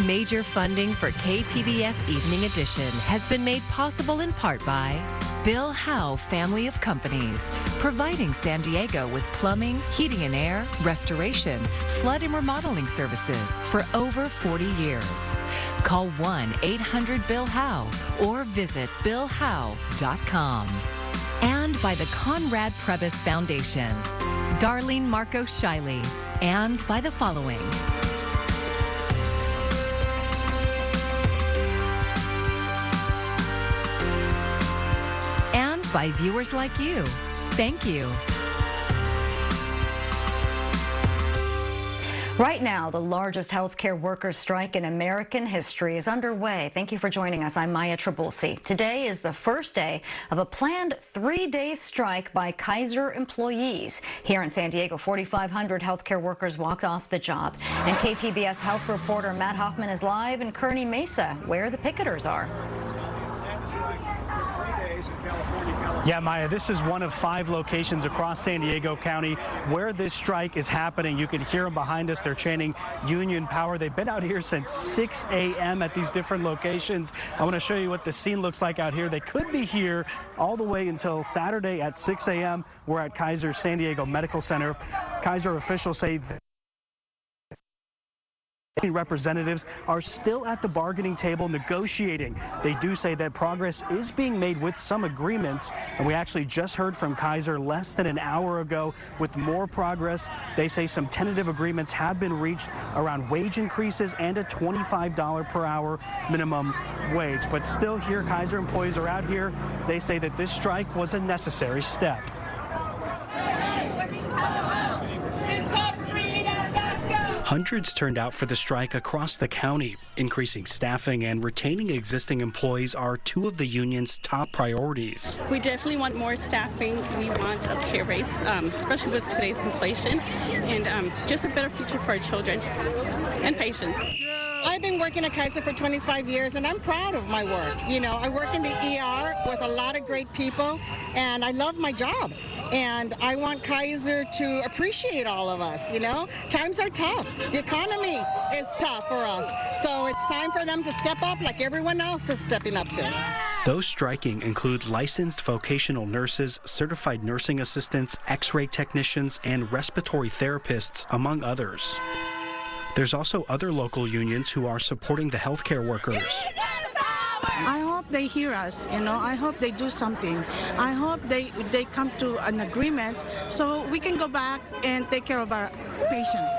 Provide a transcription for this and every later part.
Major funding for KPBS Evening Edition has been made possible in part by Bill Howe Family of Companies, providing San Diego with plumbing, heating and air, restoration, flood and remodeling services for over 40 years. Call 1-800-BILL-HOWE or visit billhowe.com. And by the Conrad Prebys Foundation, Darlene Marco Shiley, and by the following. And by viewers like you. Thank you. Right now, the largest healthcare workers' strike in American history is underway. Thank you for joining us. I'm Maya Trabulsi. Today is the first day of a planned 3-day strike by Kaiser employees. Here in San Diego, 4,500 healthcare workers walked off the job. And KPBS health reporter Matt Hoffman is live in Kearney Mesa, where the picketers are. Yeah, Maya, this is one of 5 locations across San Diego County where this strike is happening. You can hear them behind us. They're chanting union power. They've been out here since 6 a.m. at these different locations. I want to show you what the scene looks like out here. They could be here all the way until Saturday at 6 a.m. We're at Kaiser San Diego Medical Center. Kaiser officials say representatives are still at the bargaining table negotiating. They do say that progress is being made with some agreements, and we actually just heard from Kaiser less than an hour ago with more progress. They say some tentative agreements have been reached around wage increases and a $25 per hour minimum wage. But still here, Kaiser employees are out here. They say that this strike was a necessary step. Hundreds turned out for the strike across the county. Increasing staffing and retaining existing employees are 2 of the union's top priorities. We definitely want more staffing. We want a pay raise, especially with today's inflation, and just a better future for our children and patients. I've been working at Kaiser for 25 years, and I'm proud of my work. You know, I work in the ER with a lot of great people, and I love my job. And I want Kaiser to appreciate all of us, you know? Times are tough. The economy is tough for us. So it's time for them to step up like everyone else is stepping up to. Those striking include licensed vocational nurses, certified nursing assistants, x-ray technicians, and respiratory therapists, among others. There's also other local unions who are supporting the healthcare workers. I hope they hear us, you know. I hope they do something. I hope they come to an agreement so we can go back and take care of our patients.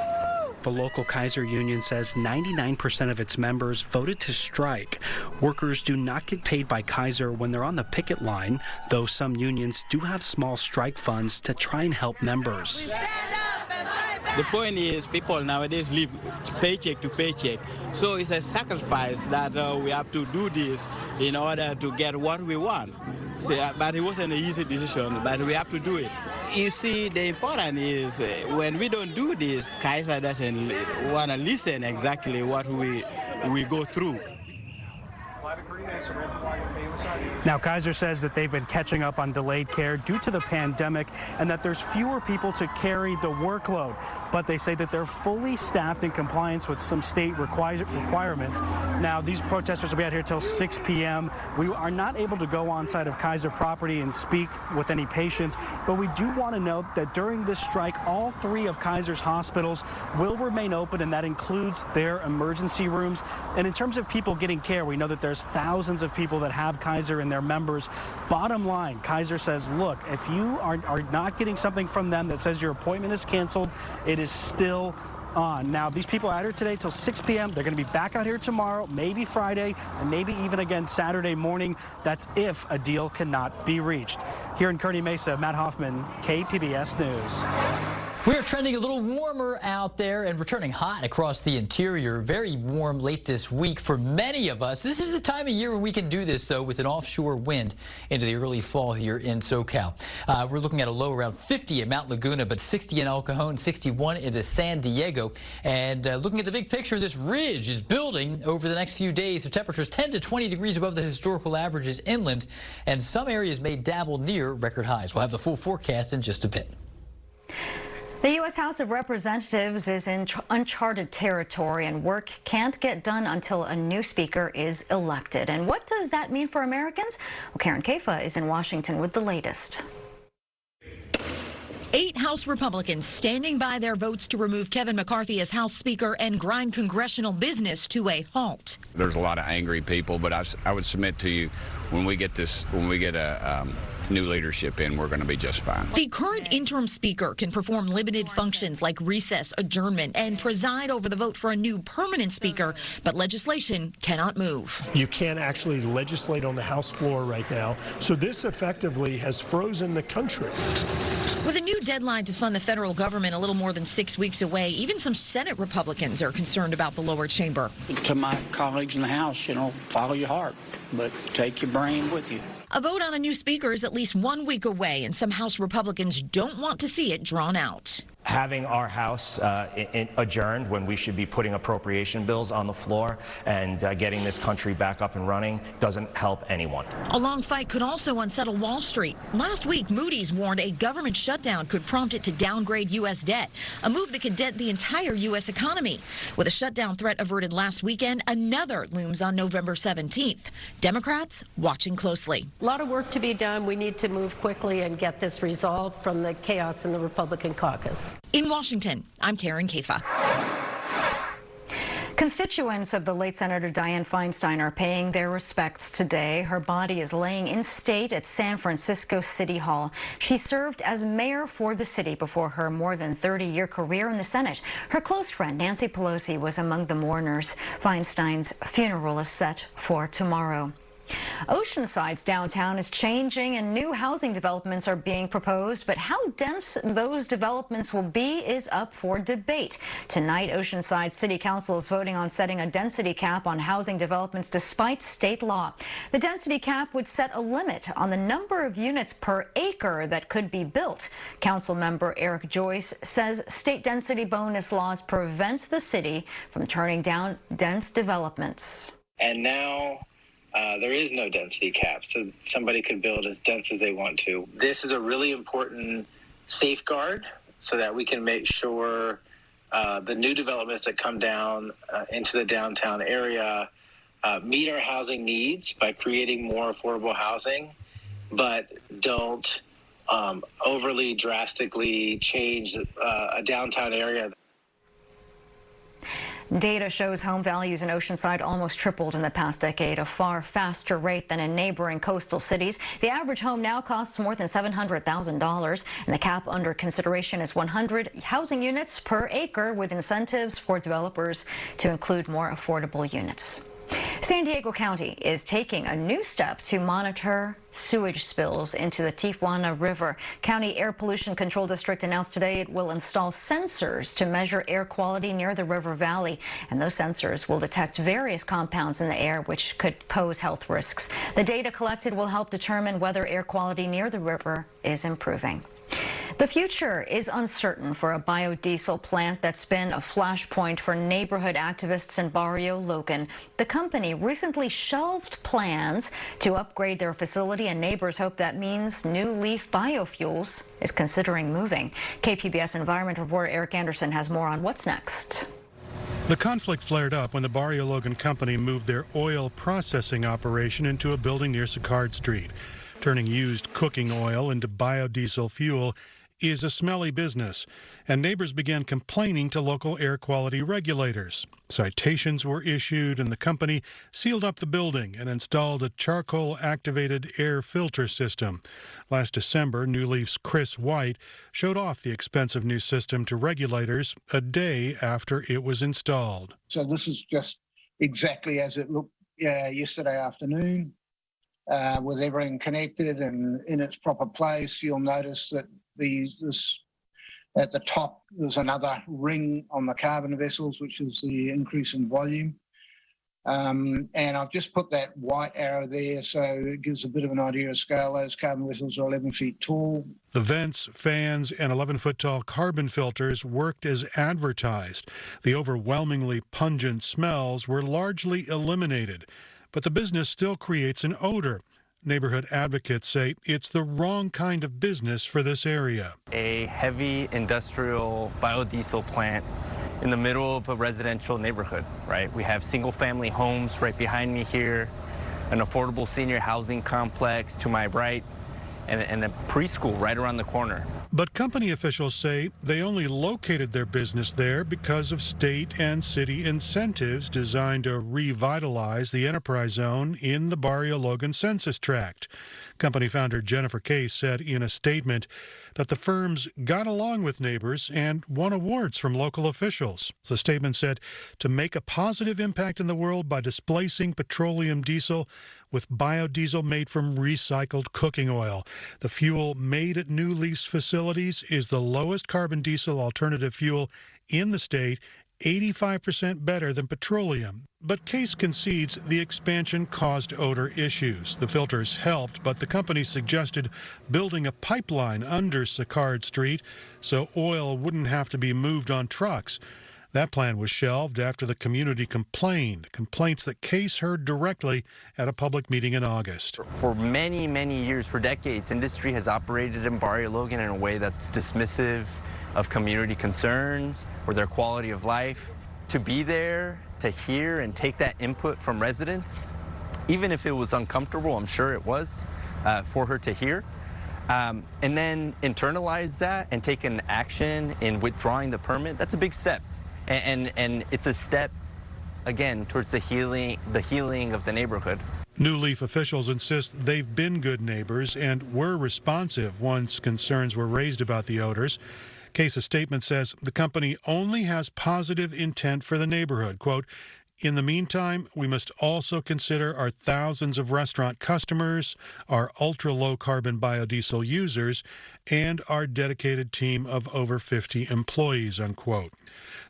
The local Kaiser union says 99% of its members voted to strike. Workers do not get paid by Kaiser when they're on the picket line, though some unions do have small strike funds to try and help members. The point is, people nowadays live paycheck to paycheck. So it's a sacrifice that we have to do this in order to get what we want. So, but it wasn't an easy decision, but we have to do it. You see, the important is when we don't do this, Kaiser doesn't want to listen exactly what we go through. Now, Kaiser says that they've been catching up on delayed care due to the pandemic and that there's fewer people to carry the workload. But they say that they're fully staffed in compliance with some state requirements. Now, these protesters will be out here till 6 p.m. We are not able to go on site of Kaiser property and speak with any patients, but we do want to note that during this strike, all 3 of Kaiser's hospitals will remain open, and that includes their emergency rooms. And in terms of people getting care, we know that there's thousands of people that have Kaiser and their members. Bottom line, Kaiser says, look, if you are not getting something from them that says your appointment is canceled, it is still on. Now, these people are out here today till 6 p.m. They're going to be back out here tomorrow, maybe Friday, and maybe even again Saturday morning. That's if a deal cannot be reached. Here in Kearney Mesa, Matt Hoffman, KPBS News. We're trending a little warmer out there and returning hot across the interior. Very warm late this week for many of us. This is the time of year when we can do this, though, with an offshore wind into the early fall here in SoCal. We're looking at a low around 50 at Mount Laguna, but 60 in El Cajon, 61 into San Diego. And looking at the big picture, this ridge is building over the next few days. So temperatures 10 to 20 degrees above the historical averages inland, and some areas may dabble near record highs. We'll have the full forecast in just a bit. The U.S. House of Representatives is in uncharted territory, and work can't get done until a new speaker is elected. And what does that mean for Americans? Well, Karen Kaiser is in Washington with the latest. 8 House Republicans standing by their votes to remove Kevin McCarthy as House Speaker and grind congressional business to a halt. There's a lot of angry people, but I would submit to you, when we get a new leadership in, we're going to be just fine. The current interim speaker can perform limited functions like recess, adjournment, and preside over the vote for a new permanent speaker, but legislation cannot move. You can't actually legislate on the House floor right now, so this effectively has frozen the country. With a new deadline to fund the federal government a little more than 6 weeks away, even some Senate Republicans are concerned about the lower chamber. To my colleagues in the House, follow your heart, but take your brain with you. A vote on a new speaker is at least 1 week away, and some House Republicans don't want to see it drawn out. Having our House adjourned when we should be putting appropriation bills on the floor and getting this country back up and running doesn't help anyone. A long fight could also unsettle Wall Street. Last week, Moody's warned a government shutdown could prompt it to downgrade U.S. debt, a move that could dent the entire U.S. economy. With a shutdown threat averted last weekend, another looms on November 17th. Democrats watching closely. A lot of work to be done. We need to move quickly and get this resolved from the chaos in the Republican caucus. In Washington, I'm Karen Kaiser. Constituents of the late Senator Diane Feinstein are paying their respects today. Her body is laying in state at San Francisco City Hall. She served as mayor for the city before her more than 30-year career in the Senate. Her close friend, Nancy Pelosi, was among the mourners. Feinstein's funeral is set for tomorrow. Oceanside's downtown is changing and new housing developments are being proposed, but how dense those developments will be is up for debate. Tonight, Oceanside City Council is voting on setting a density cap on housing developments despite state law. The density cap would set a limit on the number of units per acre that could be built. Council member Eric Joyce says state density bonus laws prevent the city from turning down dense developments. And now there is no density cap, so somebody could build as dense as they want to. This is a really important safeguard so that we can make sure the new developments that come down into the downtown area meet our housing needs by creating more affordable housing, but don't overly drastically change a downtown area. Data shows home values in Oceanside almost tripled in the past decade, a far faster rate than in neighboring coastal cities. The average home now costs more than $700,000, and the cap under consideration is 100 housing units per acre, with incentives for developers to include more affordable units. San Diego County is taking a new step to monitor sewage spills into the Tijuana River. County Air Pollution Control District announced today it will install sensors to measure air quality near the river valley, and those sensors will detect various compounds in the air which could pose health risks. The data collected will help determine whether air quality near the river is improving. The future is uncertain for a biodiesel plant that's been a flashpoint for neighborhood activists in Barrio Logan. The company recently shelved plans to upgrade their facility, and neighbors hope that means New Leaf Biofuels is considering moving. KPBS environment reporter Eric Anderson has more on what's next. The conflict flared up when the Barrio Logan company moved their oil processing operation into a building near Sicard Street. Turning used cooking oil into biodiesel fuel is a smelly business, and neighbors began complaining to local air quality regulators. Citations were issued, and the company sealed up the building and installed a charcoal-activated air filter system. Last December, New Leaf's Chris White showed off the expensive new system to regulators a day after it was installed. So this is just exactly as it looked yesterday afternoon. With everything connected and in its proper place. You'll notice that this at the top, there's another ring on the carbon vessels, which is the increase in volume. And I've just put that white arrow there so it gives a bit of an idea of scale. Those carbon vessels are 11 feet tall. The vents, fans, and 11-foot-tall carbon filters worked as advertised. The overwhelmingly pungent smells were largely eliminated, but the business still creates an odor. Neighborhood advocates say it's the wrong kind of business for this area. A heavy industrial biodiesel plant in the middle of a residential neighborhood, right? We have single-family homes right behind me here, an affordable senior housing complex to my right, and a preschool right around the corner. But company officials say they only located their business there because of state and city incentives designed to revitalize the enterprise zone in the Barrio Logan census tract. Company founder Jennifer Case said in a statement that the firms got along with neighbors and won awards from local officials. The statement said to make a positive impact in the world by displacing petroleum diesel with biodiesel made from recycled cooking oil. The fuel made at New Leaf's facilities is the lowest carbon diesel alternative fuel in the state, 85% better than petroleum. But Case concedes the expansion caused odor issues. The filters helped, but the company suggested building a pipeline under Sicard Street so oil wouldn't have to be moved on trucks. That plan was shelved after the community complained, complaints that Case heard directly at a public meeting in August. For many, many years, for decades, industry has operated in Barrio Logan in a way that's dismissive of community concerns or their quality of life. To be there, to hear and take that input from residents, even if it was uncomfortable, I'm sure it was, for her to hear, and then internalize that and take an action in withdrawing the permit, that's a big step. And it's a step, again, towards the healing of the neighborhood. New Leaf officials insist they've been good neighbors and were responsive once concerns were raised about the odors. Case's statement says the company only has positive intent for the neighborhood. Quote, in the meantime, we must also consider our thousands of restaurant customers, our ultra-low carbon biodiesel users, and our dedicated team of over 50 employees, unquote.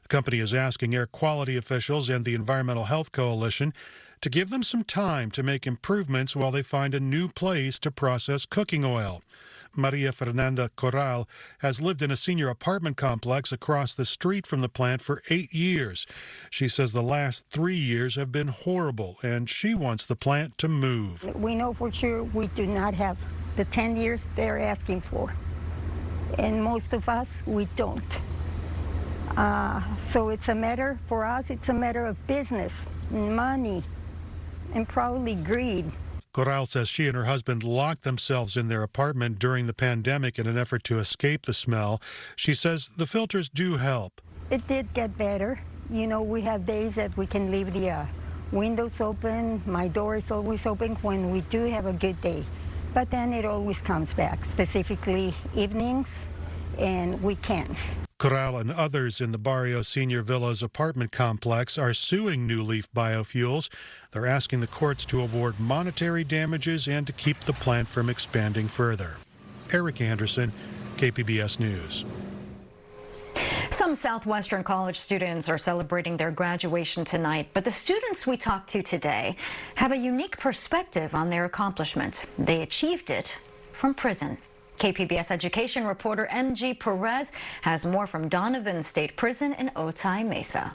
The company is asking air quality officials and the Environmental Health Coalition to give them some time to make improvements while they find a new place to process cooking oil. Maria Fernanda Corral has lived in a senior apartment complex across the street from the plant for 8 years. She says the last 3 years have been horrible, and she wants the plant to move. We know for sure we do not have the 10 years they're asking for, and most of us, we don't. So it's a matter, for us, it's a matter of business, money, and probably greed. Corral says she and her husband locked themselves in their apartment during the pandemic in an effort to escape the smell. She says the filters do help. It did get better. You know, we have days that we can leave the windows open. My door is always open when we do have a good day. But then it always comes back, specifically evenings and weekends. Corral and others in the Barrio Senior Villas apartment complex are suing New Leaf Biofuels. They're asking the courts to award monetary damages and to keep the plant from expanding further. Eric Anderson, KPBS News. Some Southwestern college students are celebrating their graduation tonight, but the students we talked to today have a unique perspective on their accomplishment. They achieved it from prison. KPBS education reporter M.G. Perez has more from Donovan State Prison in Otay Mesa.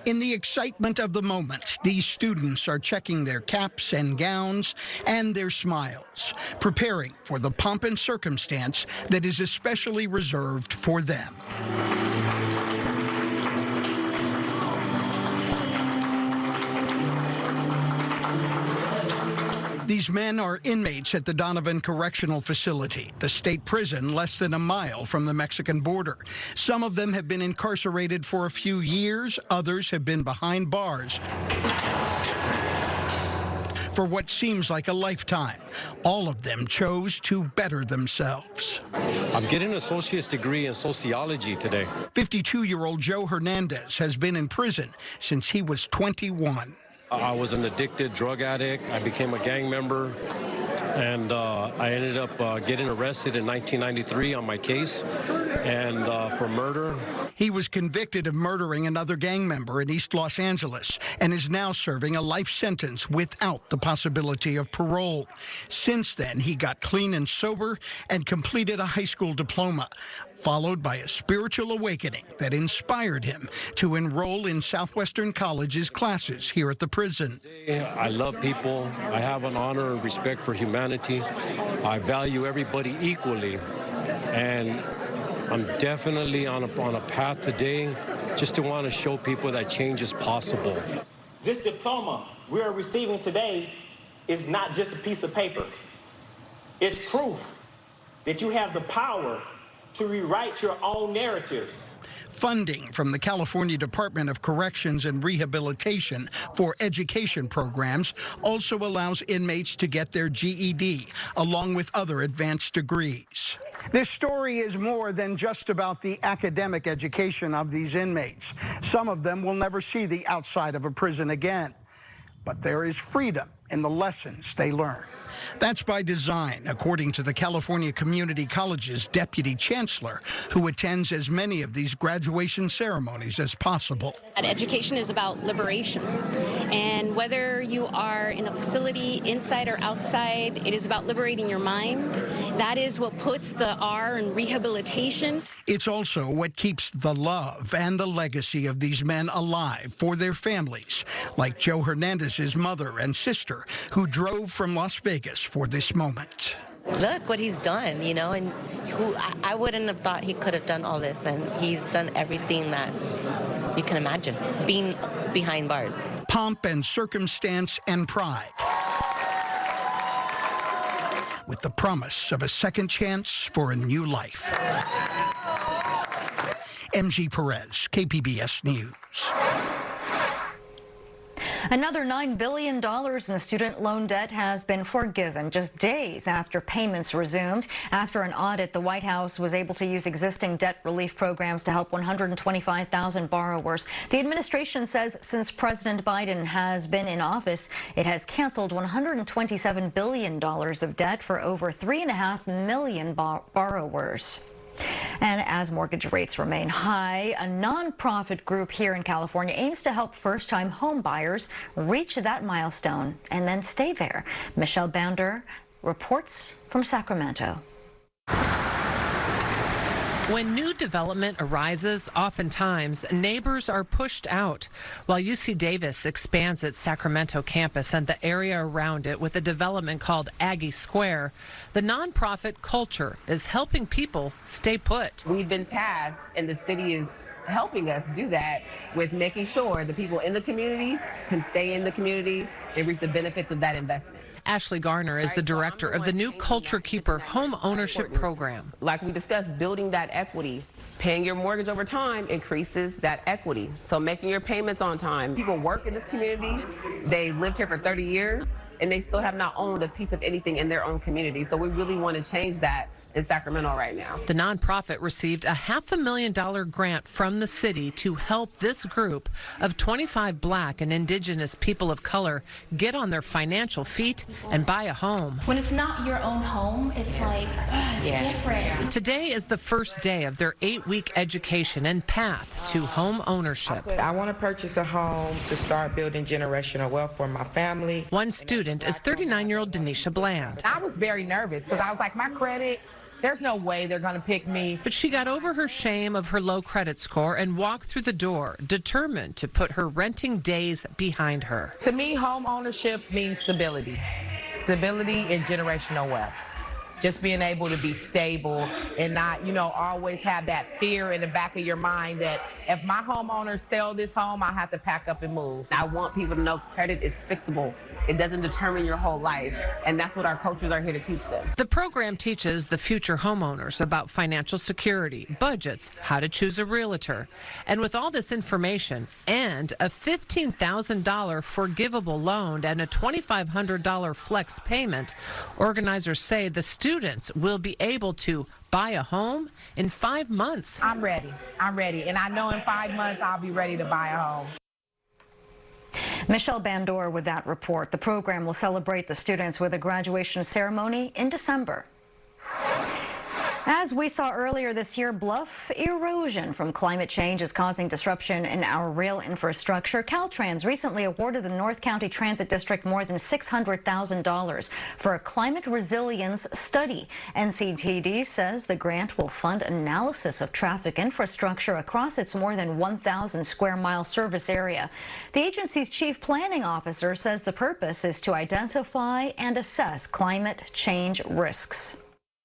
In the excitement of the moment, these students are checking their caps and gowns and their smiles, preparing for the pomp and circumstance that is especially reserved for them. These men are inmates at the Donovan Correctional Facility, the state prison less than a mile from the Mexican border. Some of them have been incarcerated for a few years, others have been behind bars for what seems like a lifetime. All of them chose to better themselves. I'm getting an associate's degree in sociology today. 52-year-old Joe Hernandez has been in prison since he was 21. I was an addicted drug addict. I became a gang member. and I ended up getting arrested in 1993 on my case and for murder. He was convicted of murdering another gang member in East Los Angeles and is now serving a life sentence without the possibility of parole. Since then, he got clean and sober and completed a high school diploma, followed by a spiritual awakening that inspired him to enroll in Southwestern College's classes here at the prison. I love people. I have an honor and respect for humanity. I value everybody equally, and I'm definitely on a path today just to want to show people that change is possible. This diploma we are receiving today is not just a piece of paper. It's proof that you have the power to rewrite your own narrative. Funding from the California Department of Corrections and Rehabilitation for education programs also allows inmates to get their GED, along with other advanced degrees. This story is more than just about the academic education of these inmates. Some of them will never see the outside of a prison again. But there is freedom in the lessons they learn. That's by design, according to the California Community College's deputy chancellor, who attends as many of these graduation ceremonies as possible. Education is about liberation, and whether you are in a facility inside or outside, it is about liberating your mind. That is what puts the R in rehabilitation. It's also what keeps the love and the legacy of these men alive for their families, like Joe Hernandez's mother and sister, who drove from Las Vegas for this moment. Look what he's done, you know, and I wouldn't have thought he could have done all this, and he's done everything that you can imagine, being behind bars. Pomp and circumstance and pride, with the promise of a second chance for a new life. MG Perez, KPBS News. Another $9 billion in student loan debt has been forgiven just days after payments resumed. After an audit, the White House was able to use existing debt relief programs to help 125,000 borrowers. The administration says since President Biden has been in office, it has canceled $127 billion of debt for over 3.5 million borrowers. And as mortgage rates remain high, a nonprofit group here in California aims to help first-time home buyers reach that milestone and then stay there. Michelle Bounder reports from Sacramento. When new development arises, oftentimes neighbors are pushed out. While UC Davis expands its Sacramento campus and the area around it with a development called Aggie Square, the nonprofit Culture is helping people stay put. We've been tasked, and the city is helping us do that with making sure the people in the community can stay in the community and reap the benefits of that investment. Ashley Garner is the director of the new Culture Keeper home ownership program. Like we discussed, building that equity, paying your mortgage over time increases that equity. So making your payments on time. People work in this community, they lived here for 30 years, and they still have not owned a piece of anything in their own community. So we really want to change that in Sacramento right now. The nonprofit received a $500,000 grant from the city to help this group of 25 Black and Indigenous people of color get on their financial feet and buy a home. When it's not your own home, it's like, it's different. Today is the first day of their 8-week education and path to home ownership. I want to purchase a home to start building generational wealth for my family. One student is 39-year-old Denisha Bland. I was very nervous because I was like, my credit, there's no way they're going to pick me. But she got over her shame of her low credit score and walked through the door, determined to put her renting days behind her. To me, home ownership means stability. Stability and generational wealth. Just being able to be stable and not, always have that fear in the back of your mind that if my homeowners sell this home, I'll have to pack up and move. I want people to know credit is fixable. It doesn't determine your whole life, and that's what our coaches are here to teach them. The program teaches the future homeowners about financial security, budgets, how to choose a realtor. And with all this information and a $15,000 forgivable loan and a $2,500 flex payment, organizers say the students will be able to buy a home in 5 months. I'm ready. And I know in 5 months I'll be ready to buy a home. Michelle Bandor with that report. The program will celebrate the students with a graduation ceremony in December. As we saw earlier this year, bluff erosion from climate change is causing disruption in our rail infrastructure. Caltrans recently awarded the North County Transit District more than $600,000 for a climate resilience study. NCTD says the grant will fund analysis of traffic infrastructure across its more than 1,000 square mile service area. The agency's chief planning officer says the purpose is to identify and assess climate change risks.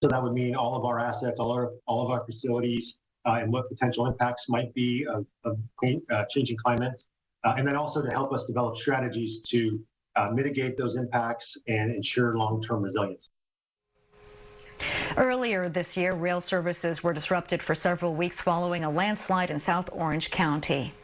So that would mean all of our assets, all of our facilities, and what potential impacts might be of changing climates, and then also to help us develop strategies to mitigate those impacts and ensure long-term resilience. Earlier this year, rail services were disrupted for several weeks following a landslide in South Orange County.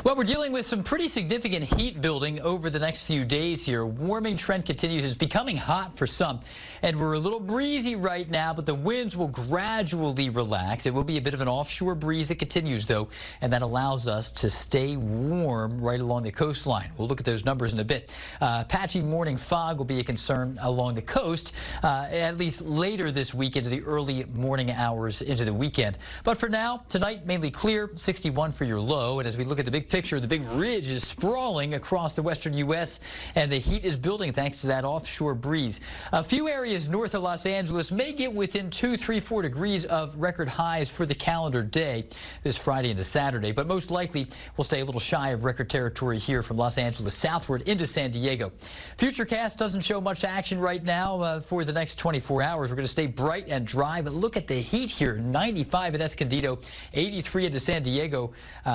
Well, we're dealing with some pretty significant heat building over the next few days here. Warming trend continues. It's becoming hot for some, and we're a little breezy right now, but the winds will gradually relax. It will be a bit of an offshore breeze that continues, though, and that allows us to stay warm right along the coastline. We'll look at those numbers in a bit. Patchy morning fog will be a concern along the coast, at least later this week into the early morning hours into the weekend. But for now, tonight, mainly clear, 61 for your low, and as we look at the big picture, the big ridge is sprawling across the western U.S. and the heat is building thanks to that offshore breeze. A few areas north of Los Angeles may get within 2, 3, 4 degrees of record highs for the calendar day this Friday into Saturday, but most likely we'll stay a little shy of record territory here from Los Angeles southward into San Diego. Futurecast doesn't show much action right now for the next 24 hours. We're going to stay bright and dry, but look at the heat here. 95 in Escondido, 83 into San Diego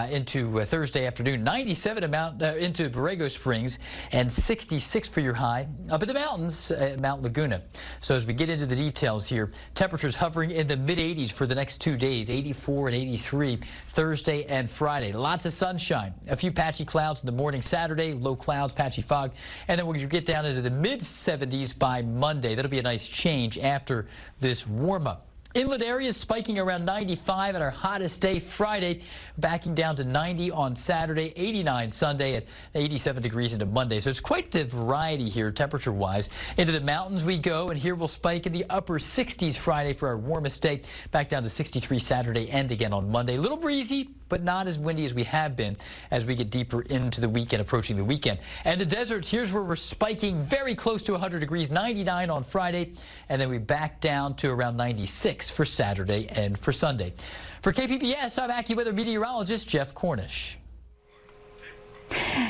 into Thursday afternoon, 97 into Borrego Springs, and 66 for your high up in the mountains at Mount Laguna. So as we get into the details here, temperatures hovering in the mid-80s for the next 2 days, 84 and 83 Thursday and Friday. Lots of sunshine, a few patchy clouds in the morning Saturday, low clouds, patchy fog, and then we'll get down into the mid-70s by Monday. That'll be a nice change after this warm-up. Inland areas spiking around 95 on our hottest day Friday, backing down to 90 on Saturday, 89 Sunday, at 87 degrees into Monday. So it's quite the variety here temperature-wise. Into the mountains we go, and here we'll spike in the upper 60s Friday for our warmest day, back down to 63 Saturday and again on Monday. A little breezy, but not as windy as we have been as we get deeper into the weekend, approaching the weekend. And the deserts, here's where we're spiking very close to 100 degrees, 99 on Friday, and then we back down to around 96 for Saturday and for Sunday. For KPBS, I'm AccuWeather meteorologist Jeff Cornish.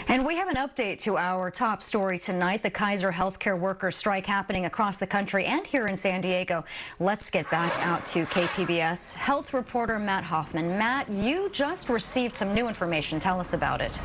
And we have an update to our top story tonight, the Kaiser healthcare workers strike happening across the country and here in San Diego. Let's get back out to KPBS health reporter Matt Hoffman. Matt, you just received some new information. Tell us about it.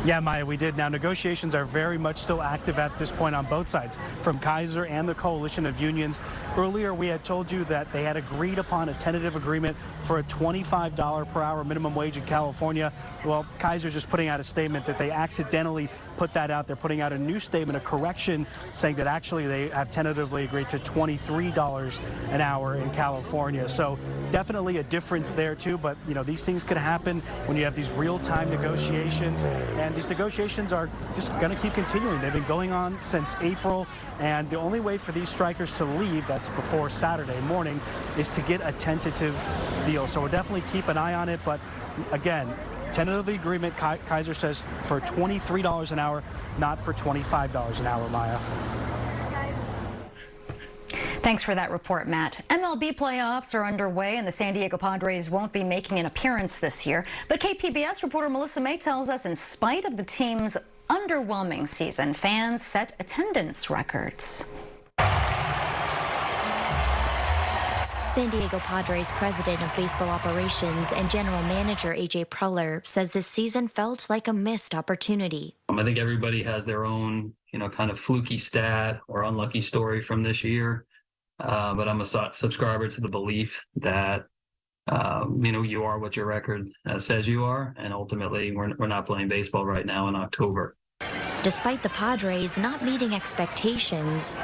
Yeah, Maya, we did. Now, negotiations are very much still active at this point on both sides, from Kaiser and the coalition of unions. Earlier, we had told you that they had agreed upon a tentative agreement for a $25 per hour minimum wage in California. Well, Kaiser's just putting out a statement that they accidentally put that out. They're putting out a new statement, a correction, saying that actually they have tentatively agreed to $23 an hour in California. So definitely a difference there, too. But, you know, these things could happen when you have these real-time negotiations. And these negotiations are just going to keep continuing. They've been going on since April, and the only way for these strikers to leave, that's before Saturday morning, is to get a tentative deal. So we'll definitely keep an eye on it. But again, tentative agreement, Kaiser says, for $23 an hour, not for $25 an hour, Maya. Thanks for that report, Matt. MLB playoffs are underway, and the San Diego Padres won't be making an appearance this year. But KPBS reporter Melissa May tells us in spite of the team's underwhelming season, fans set attendance records. San Diego Padres president of baseball operations and general manager A.J. Preller says this season felt like a missed opportunity. I think everybody has their own, kind of fluky stat or unlucky story from this year. But I'm a subscriber to the belief that, you are what your record says you are. And ultimately, we're not playing baseball right now in October. Despite the Padres not meeting expectations,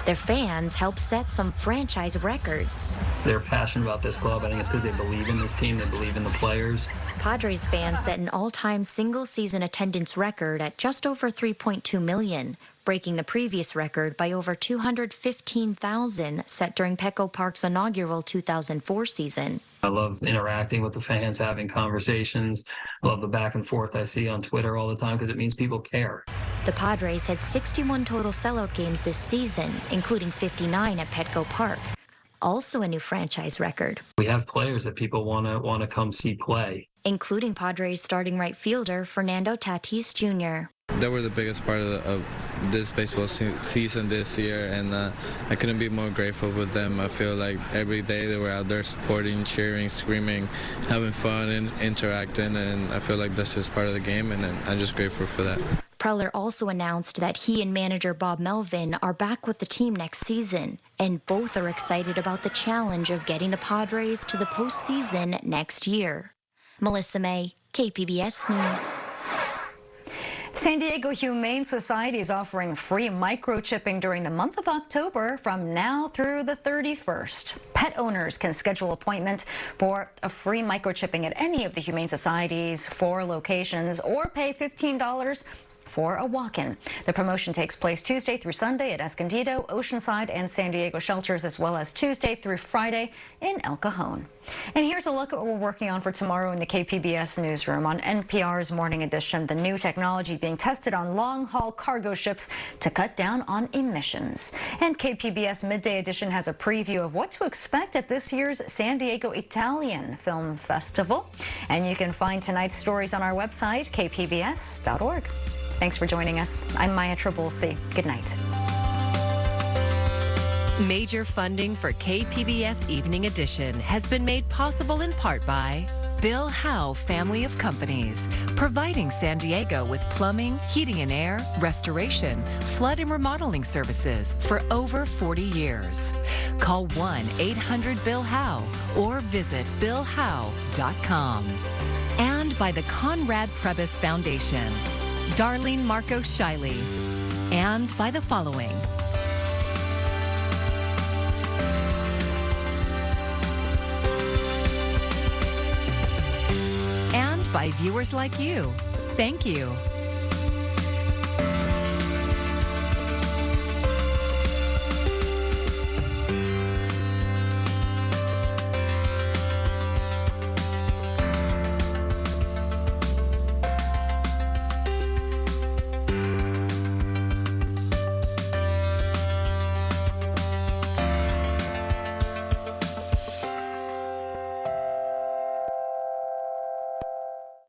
Their fans helped set some franchise records. They're passionate about this club. I think it's because they believe in this team, they believe in the players. Padres fans set an all-time single-season attendance record at just over 3.2 million, breaking the previous record by over 215,000 set during Petco Park's inaugural 2004 season. I love interacting with the fans, having conversations. I love the back and forth I see on Twitter all the time because it means people care. The Padres had 61 total sellout games this season, including 59 at Petco Park. Also a new franchise record. We have players that people want to come see play, including Padres starting right fielder Fernando Tatis Jr. They were the biggest part of this baseball season this year, and I couldn't be more grateful with them. I feel like every day they were out there supporting, cheering, screaming, having fun, and interacting, and I feel like that's just part of the game, and I'm just grateful for that. Preller also announced that he and manager Bob Melvin are back with the team next season, and both are excited about the challenge of getting the Padres to the postseason next year. Melissa May, KPBS News. San Diego Humane Society is offering free microchipping during the month of October from now through the 31st. Pet owners can schedule appointment for a free microchipping at any of the Humane Society's 4 locations or pay $15 for a walk-in. The promotion takes place Tuesday through Sunday at Escondido, Oceanside, and San Diego shelters, as well as Tuesday through Friday in El Cajon. And here's a look at what we're working on for tomorrow in the KPBS newsroom. On NPR's Morning Edition, the new technology being tested on long-haul cargo ships to cut down on emissions. And KPBS Midday Edition has a preview of what to expect at this year's San Diego Italian Film Festival. And you can find tonight's stories on our website, kpbs.org. Thanks for joining us. I'm Maya Trabulsi. Good night. Major funding for KPBS Evening Edition has been made possible in part by Bill Howe Family of Companies, providing San Diego with plumbing, heating and air, restoration, flood and remodeling services for over 40 years. Call 1-800-BILL-HOWE or visit billhowe.com. And by the Conrad Prebys Foundation, Darlene Marco Shiley, and by the following. And by viewers like you. Thank you.